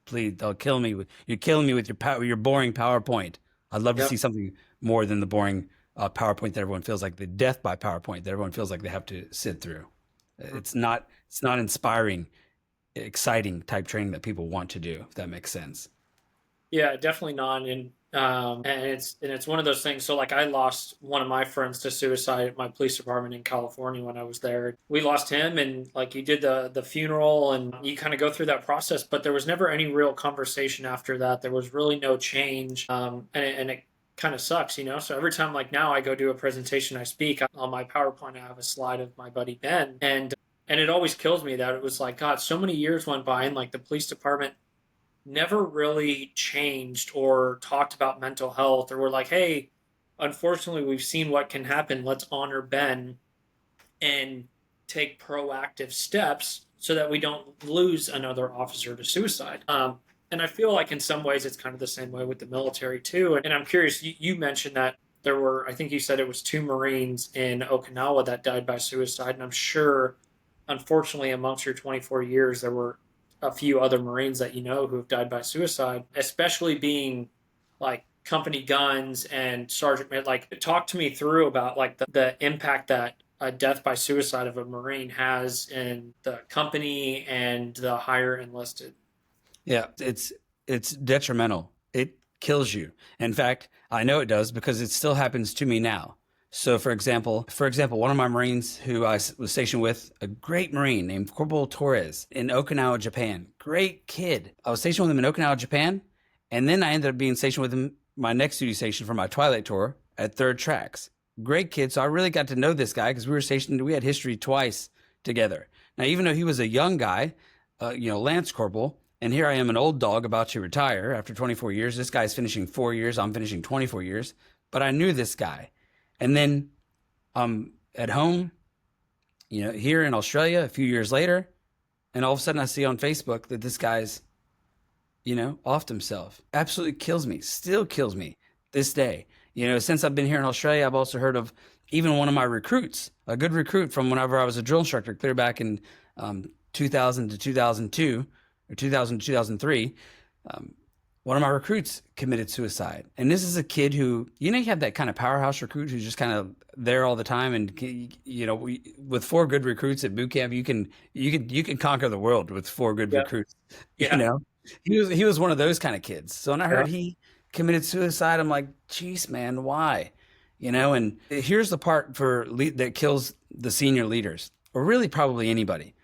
please, they'll kill me you're killing me with your boring PowerPoint. I'd love to Yep. see something more than the boring PowerPoint that everyone feels like, the death by PowerPoint that everyone feels like they have to sit through. It's not inspiring, exciting type training that people want to do, if that makes sense. Yeah, definitely not. And it's one of those things. So like I lost one of my friends to suicide at my police department in California when I was there. We lost him, and like you did the funeral and you kind of go through that process, but there was never any real conversation after that. There was really no change. And it kind of sucks. So every time like now I go do a presentation, I speak on my PowerPoint, I have a slide of my buddy Ben, and it always kills me that it was like, God, so many years went by and like the police department never really changed or talked about mental health, or were like, hey, unfortunately, we've seen what can happen. Let's honor Ben and take proactive steps so that we don't lose another officer to suicide. And I feel like in some ways it's kind of the same way with the military too. And I'm curious, you mentioned that there were, I think you said it was 2 Marines in Okinawa that died by suicide. And I'm sure, unfortunately, amongst your 24 years, there were a few other Marines that who have died by suicide, especially being like company guns and sergeant. Like, talk to me through about like the impact that a death by suicide of a Marine has in the company and the higher enlisted. Yeah, it's detrimental. It kills you. In fact, I know it does because it still happens to me now. So, for example, one of my Marines who was stationed with, a great Marine named Corporal Torres in Okinawa, Japan. Great kid. I was stationed with him in Okinawa, Japan, and then I ended up being stationed with him my next duty station for my Twilight tour at Third Tracks. Great kid. So I really got to know this guy because we had history twice together. Now, even though he was a young guy, Lance Corporal, and here I am, an old dog about to retire after 24 years. This guy's finishing 4 years. I'm finishing 24 years. But I knew this guy. And then at home, here in Australia, a few years later, and all of a sudden I see on Facebook that this guy's, offed himself. Absolutely kills me. Still kills me this day. Since I've been here in Australia, I've also heard of even one of my recruits, a good recruit from whenever I was a drill instructor, clear back in 2000 to 2002 or 2000 to 2003. One of my recruits committed suicide. And this is a kid who, you have that kind of powerhouse recruit who's just kind of there all the time. And, with 4 good recruits at boot camp, you can conquer the world with 4 good Yeah. recruits. Yeah. He was one of those kind of kids. So when I Yeah. heard he committed suicide, I'm like, geez, man, why? And here's the part that kills the senior leaders, or really probably anybody,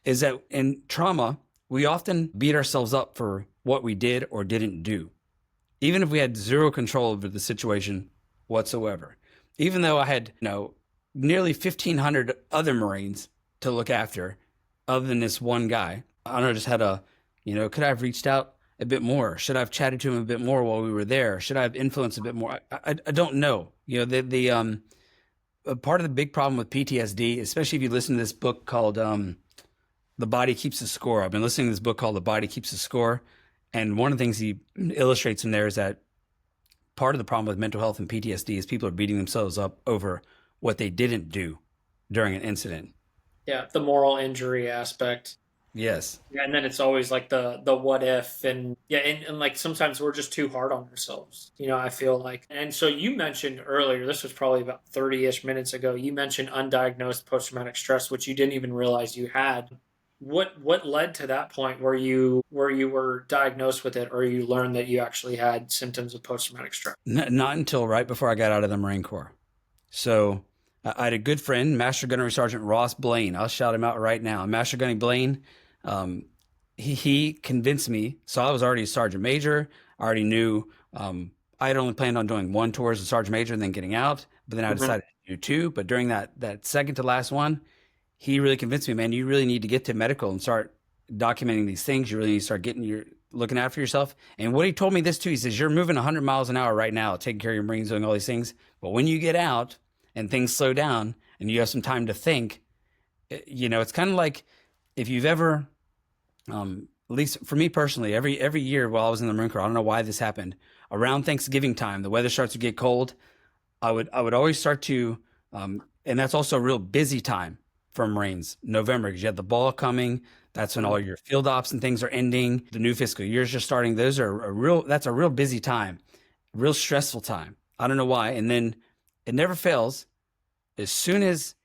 is that in trauma, we often beat ourselves up for what we did or didn't do, even if we had zero control over the situation whatsoever. Even though I had, nearly 1,500 other Marines to look after, other than this one guy, I don't know, just had could I have reached out a bit more? Should I have chatted to him a bit more while we were there? Should I have influenced a bit more? I don't know. A part of the big problem with PTSD, especially if you listen to this book called The Body Keeps the Score. I've been listening to this book called The Body Keeps the Score. And one of the things he illustrates in there is that part of the problem with mental health and PTSD is people are beating themselves up over what they didn't do during an incident. Yeah, the moral injury aspect. Yes. Yeah, and then it's always like the what if, and yeah, and like sometimes we're just too hard on ourselves. I feel like. And so you mentioned earlier, this was probably about 30-ish minutes ago, you mentioned undiagnosed post traumatic stress, which you didn't even realize you had. What led to that point where you were diagnosed with it, or you learned that you actually had symptoms of post traumatic stress? Not until right before I got out of the Marine Corps. So I had a good friend, Master Gunnery Sergeant Ross Blaine. I'll shout him out right now. Master Gunnery Blaine, he convinced me. So I was already a sergeant major. I already knew I had only planned on doing one tour as a sergeant major and then getting out. But then I Mm-hmm. decided to do two. But during that second to last one, he really convinced me, man, you really need to get to medical and start documenting these things. You really need to start looking after yourself. And what he told me this too, he says, you're moving 100 miles an hour right now, taking care of your Marines, doing all these things. But when you get out and things slow down and you have some time to think, it's kind of like if you've ever, at least for me personally, every year while I was in the Marine Corps, I don't know why this happened. Around Thanksgiving time, the weather starts to get cold. I would always start to, and that's also a real busy time for Marines, November, because you have the ball coming. That's when all your field ops and things are ending. The new fiscal year is just starting. That's a real busy time, real stressful time. I don't know why. And then it never fails. As soon as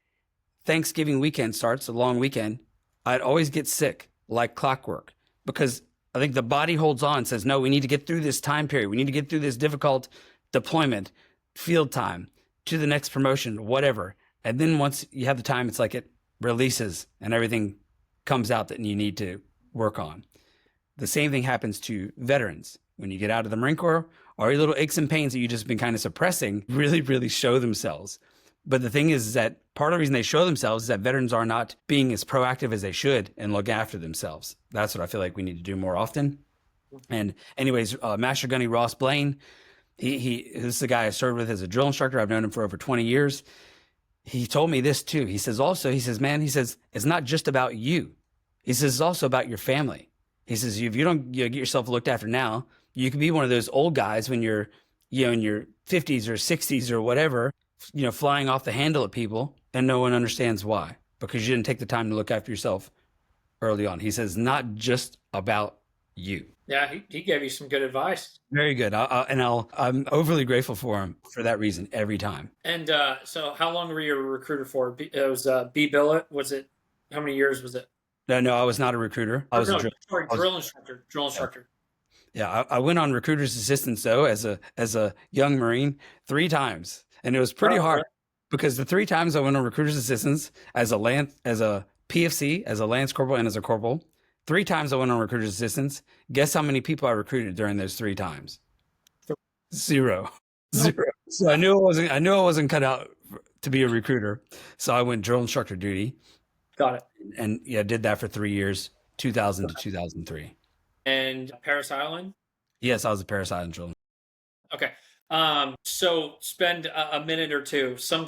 Thanksgiving weekend starts, a long weekend, I'd always get sick like clockwork because I think the body holds on and says, no, we need to get through this time period. We need to get through this difficult deployment, field time, to the next promotion, whatever. And then once you have the time, it's like it releases and everything comes out that you need to work on. The same thing happens to veterans. When you get out of the Marine Corps, all your little aches and pains that you've just been kind of suppressing really, really show themselves. But the thing is that part of the reason they show themselves is that veterans are not being as proactive as they should and look after themselves. That's what I feel like we need to do more often. And anyways, Master Gunny Ross Blaine, this is the guy I served with as a drill instructor. I've known him for over 20 years. He told me this too. He says, man, it's not just about you. He says, it's also about your family. He says, if you don't get yourself looked after now, you could be one of those old guys when you're, in your 50s or 60s or whatever, flying off the handle at people and no one understands why, because you didn't take the time to look after yourself early on. He says, not just about you. Yeah, he gave you some good advice. Very good. I'm overly grateful for him for that reason every time. And so how long were you a recruiter for? It was B Billet. Was it, how many years was it? No, I was not a recruiter. I was No, a drill. sorry, drill instructor. Drill instructor. Yeah, I went on recruiter's assistance though as a young Marine 3 times, and it was pretty hard because the 3 times I went on recruiter's assistance as a PFC, as a lance corporal, and as a corporal. 3 times I went on recruiter's assistance. Guess how many people I recruited during those 3 times? 0. So I knew I wasn't cut out to be a recruiter. So I went drill instructor duty. Got it. And yeah, did that for 3 years, 2000 to 2003. And Paris Island? Yes, I was a Paris Island drill. Okay. So spend a minute or two, some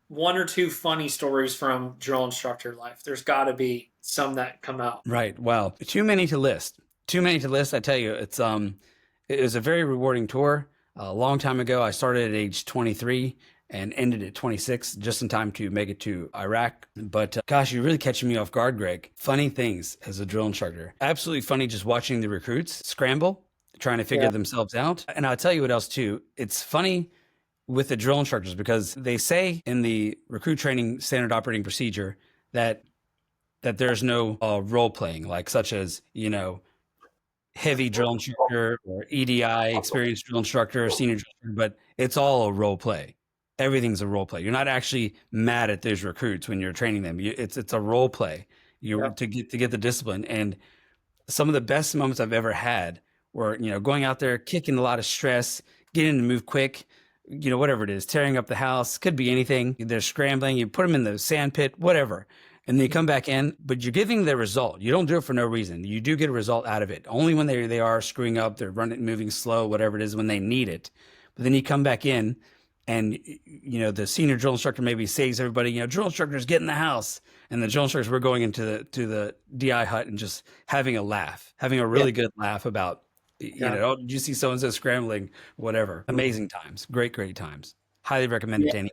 1 or 2 funny stories from drill instructor life. There's got to be some that come out. Right. Wow. Too many to list. I tell you, it was a very rewarding tour. A long time ago, I started at age 23 and ended at 26, just in time to make it to Iraq. But gosh, you're really catching me off guard, Greg. Funny things as a drill instructor. Absolutely funny just watching the recruits scramble, trying to figure themselves out. And I'll tell you what else too. It's funny with the drill instructors because they say in the recruit training standard operating procedure that there's no role playing, like such as, heavy drill instructor or EDI, experienced drill instructor, senior drill instructor, but it's all a role play. Everything's a role play. You're not actually mad at those recruits when you're training them. It's a role play. You're Yeah. to get the discipline. And some of the best moments I've ever had were, going out there, kicking a lot of stress, getting to move quick, whatever it is, tearing up the house, could be anything. They're scrambling, you put them in the sand pit, whatever. And they come back in, but you're giving the result. You don't do it for no reason. You do get a result out of it. Only when they are screwing up, they're running, moving slow, whatever it is, when they need it. But then you come back in and, the senior drill instructor maybe saves everybody, drill instructors get in the house. And the drill instructors were going into the DI hut and just having a laugh, having a Yeah. really good laugh about, Yeah. oh, did you see so-and-so scrambling, whatever. Amazing times, great times. Highly recommend it Yeah. to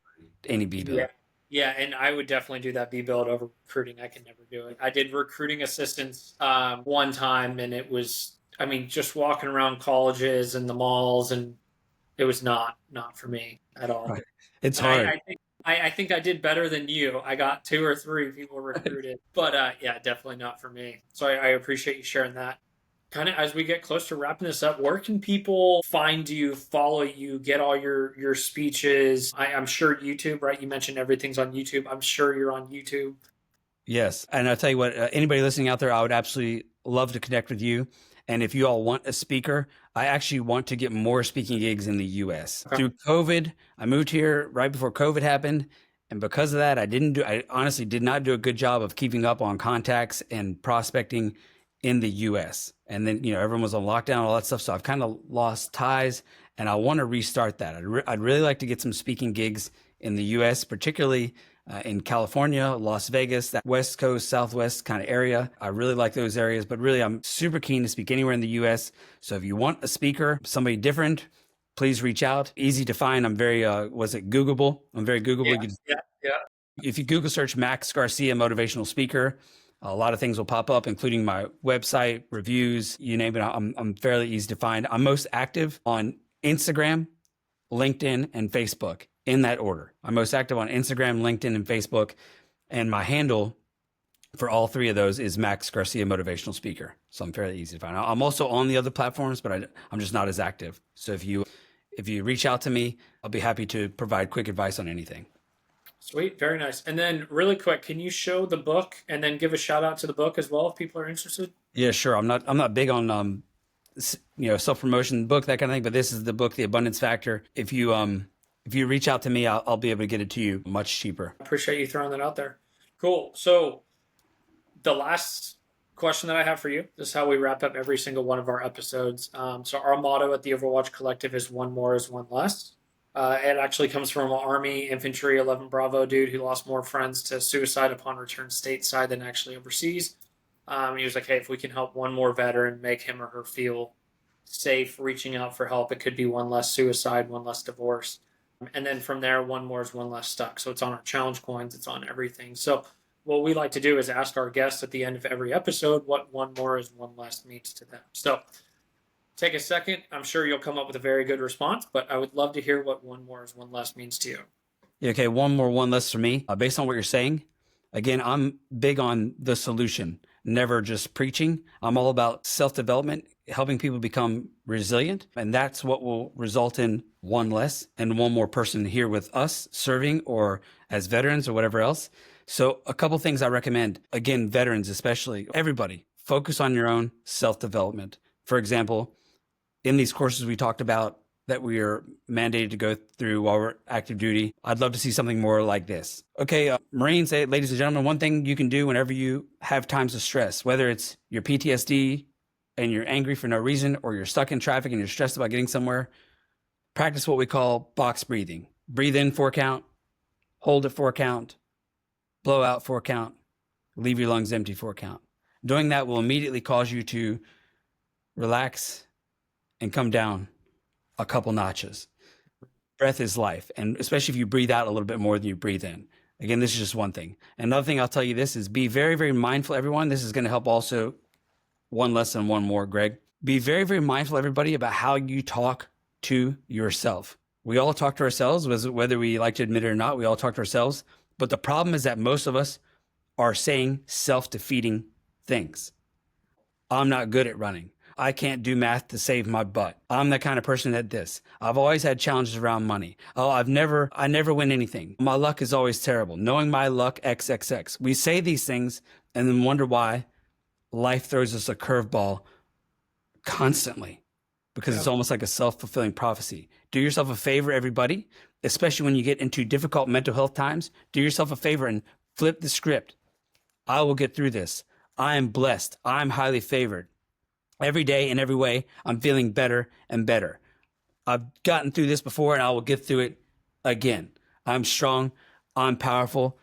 any B build. Yeah. Yeah, and I would definitely do that B build over recruiting. I could never do it. I did recruiting assistance one time, and it was, I mean, just walking around colleges and the malls, and it was not for me at all. Right. It's And hard. I think I did better than you. I got 2 or 3 people recruited, but yeah, definitely not for me. So I appreciate you sharing that. Kind of as we get close to wrapping this up, where can people find you, follow you, get all your speeches? I'm sure YouTube, right? You mentioned everything's on YouTube. I'm sure you're on YouTube. Yes. And I'll tell you what, anybody listening out there, I would absolutely love to connect with you. And if you all want a speaker, I actually want to get more speaking gigs in the US. Okay. Through COVID, I moved here right before COVID happened. And because of that, I honestly did not do a good job of keeping up on contacts and prospecting in the US. And then, everyone was on lockdown, all that stuff. So I've kind of lost ties and I want to restart that. I'd really like to get some speaking gigs in the US, particularly in California, Las Vegas, that West Coast, Southwest kind of area. I really like those areas, but really I'm super keen to speak anywhere in the US. So if you want a speaker, somebody different, please reach out. Easy to find. I'm very, Googleable? I'm very Googleable. Yeah, yeah, yeah. If you Google search Max Garcia Motivational Speaker, a lot of things will pop up, including my website, reviews, you name it. I'm fairly easy to find. I'm most active on Instagram, LinkedIn, and Facebook in that order. I'm most active on Instagram, LinkedIn, and Facebook. And my handle for all three of those is Max Garcia Motivational Speaker. So I'm fairly easy to find. I'm also on the other platforms, but I'm just not as active. So if you reach out to me, I'll be happy to provide quick advice on anything. Sweet, very nice. And then really quick, can you show the book and then give a shout out to the book as well if people are interested? Yeah, sure. I'm not big on self-promotion book, that kind of thing, but this is the book, The Abundance Factor. If you reach out to me, I'll be able to get it to you much cheaper. Appreciate you throwing that out there. Cool. So the last question that I have for you, this is how we wrap up every single one of our episodes. So our motto at the Overwatch Collective is one more is one less. It actually comes from an Army Infantry 11 Bravo dude who lost more friends to suicide upon return stateside than actually overseas. He was like, hey, if we can help one more veteran make him or her feel safe reaching out for help, it could be one less suicide, one less divorce. And then from there, one more is one less stuck. So it's on our challenge coins, it's on everything. So what we like to do is ask our guests at the end of every episode what one more is one less means to them. So take a second. I'm sure you'll come up with a very good response, but I would love to hear what one more is one less means to you. Okay, one more, one less for me. Based on what you're saying, again, I'm big on the solution, never just preaching. I'm all about self-development, helping people become resilient. And that's what will result in one less and one more person here with us serving or as veterans or whatever else. So a couple things I recommend, again, veterans especially, everybody, focus on your own self-development. For example, in these courses we talked about that we are mandated to go through while we're active duty, I'd love to see something more like this. Okay, Marines, ladies and gentlemen, one thing you can do whenever you have times of stress, whether it's your PTSD and you're angry for no reason, or you're stuck in traffic and you're stressed about getting somewhere, practice what we call box breathing. Breathe in 4 count, hold it 4 count, blow out 4 count, leave your lungs empty 4 count. Doing that will immediately cause you to relax and come down a couple notches. Breath is life. And especially if you breathe out a little bit more than you breathe in. Again, this is just one thing. Another thing I'll tell you this is be very, very mindful, everyone. This is going to help also one less than one more, Greg. Be very, very mindful, everybody, about how you talk to yourself. We all talk to ourselves, whether we like to admit it or not, we all talk to ourselves. But the problem is that most of us are saying self-defeating things. I'm not good at running. I can't do math to save my butt. I'm the kind of person that this. I've always had challenges around money. Oh, I never win anything. My luck is always terrible. Knowing my luck, XXX. We say these things and then wonder why life throws us a curveball constantly, because it's Yeah. almost like a self-fulfilling prophecy. Do yourself a favor, everybody, especially when you get into difficult mental health times. Do yourself a favor and flip the script. I will get through this. I am blessed. I'm highly favored. Every day in every way, I'm feeling better and better. I've gotten through this before and I will get through it again. I'm strong. I'm powerful.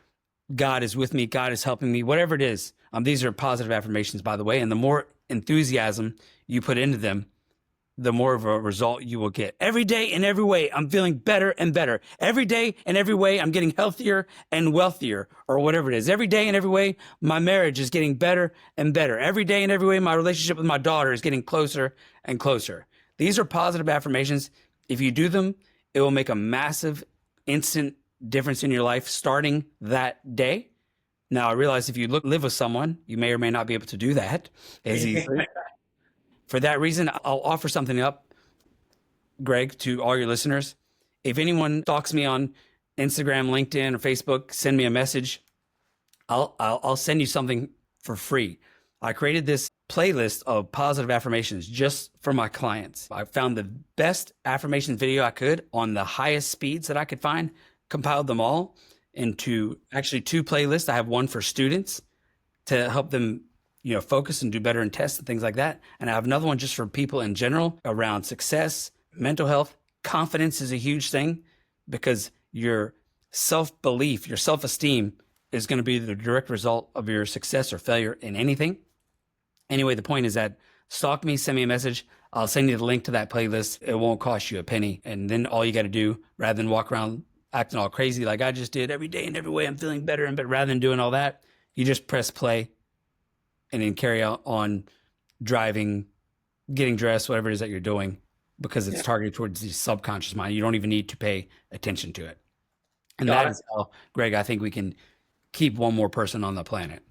God is with me. God is helping me. Whatever it is. These are positive affirmations, by the way. And the more enthusiasm you put into them, the more of a result you will get. Every day in every way, I'm feeling better and better. Every day in every way, I'm getting healthier and wealthier, or whatever it is. Every day in every way, my marriage is getting better and better. Every day in every way, my relationship with my daughter is getting closer and closer. These are positive affirmations. If you do them, it will make a massive, instant difference in your life starting that day. Now, I realize if you live with someone, you may or may not be able to do that as easily. For that reason, I'll offer something up, Greg, to all your listeners. If anyone stalks me on Instagram, LinkedIn, or Facebook, send me a message. I'll send you something for free. I created this playlist of positive affirmations just for my clients. I found the best affirmation video I could on the highest speeds that I could find, compiled them all into actually 2 playlists. I have one for students to help them, focus and do better in tests and things like that. And I have another one just for people in general around success, mental health. Confidence is a huge thing because your self-belief, your self-esteem is going to be the direct result of your success or failure in anything. Anyway, the point is that stalk me, send me a message. I'll send you the link to that playlist. It won't cost you a penny. And then all you got to do, rather than walk around acting all crazy like I just did every day and every way, I'm feeling better and better, rather than doing all that, you just press play and then carry out on driving, getting dressed, whatever it is that you're doing, because it's targeted towards the subconscious mind. You don't even need to pay attention to it. And Got that it. is how, Greg, I think we can keep one more person on the planet.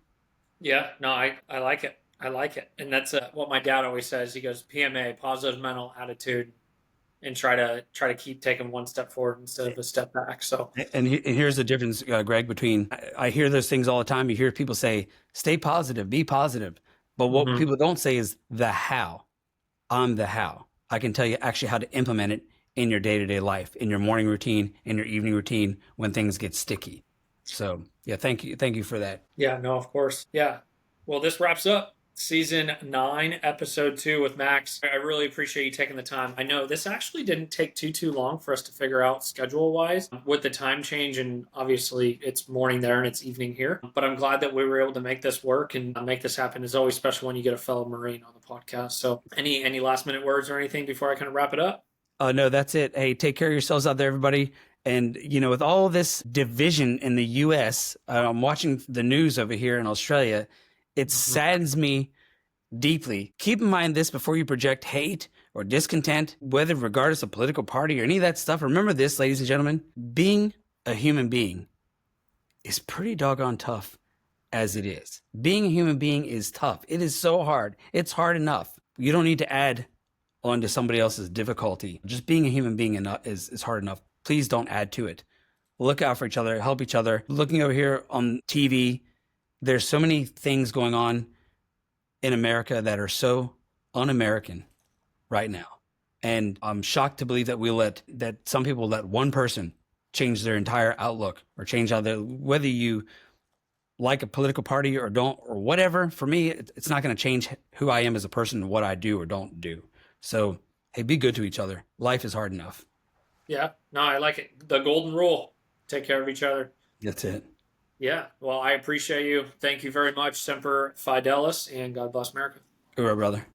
Yeah, no, I like it. I like it. And that's what my dad always says. He goes, PMA, positive mental attitude, and try to keep taking one step forward instead of a step back. So, And here's the difference, Greg, between I hear those things all the time. You hear people say, stay positive, be positive. But what mhm. people don't say is the how. I'm the how. I can tell you actually how to implement it in your day-to-day life, in your morning routine, in your evening routine when things get sticky. So yeah, thank you. Thank you for that. Yeah, no, of course. Yeah. Well, this wraps up season 9, episode 2 with Max. I really appreciate you taking the time. I know this actually didn't take too long for us to figure out schedule wise with the time change, and obviously it's morning there and it's evening here. But I'm glad that we were able to make this work and make this happen. It's always special when you get a fellow Marine on the podcast. So, any last minute words or anything before I kind of wrap it up? No, that's it. Hey, take care of yourselves out there, everybody. And, with all this division in the U.S., I'm watching the news over here in Australia. It saddens me deeply. Keep in mind this before you project hate or discontent, whether regardless of political party or any of that stuff. Remember this, ladies and gentlemen, being a human being is pretty doggone tough as it is. Being a human being is tough. It is so hard. It's hard enough. You don't need to add onto somebody else's difficulty. Just being a human being is hard enough. Please don't add to it. Look out for each other, help each other. Looking over here on TV, there's so many things going on in America that are so un-American right now. And I'm shocked to believe that some people let one person change their entire outlook or change how whether you like a political party or don't or whatever. For me, it's not going to change who I am as a person and what I do or don't do. So, hey, be good to each other. Life is hard enough. Yeah, no, I like it. The golden rule: take care of each other. That's it. Yeah. Well, I appreciate you. Thank you very much. Semper Fidelis, and God bless America. All right, brother.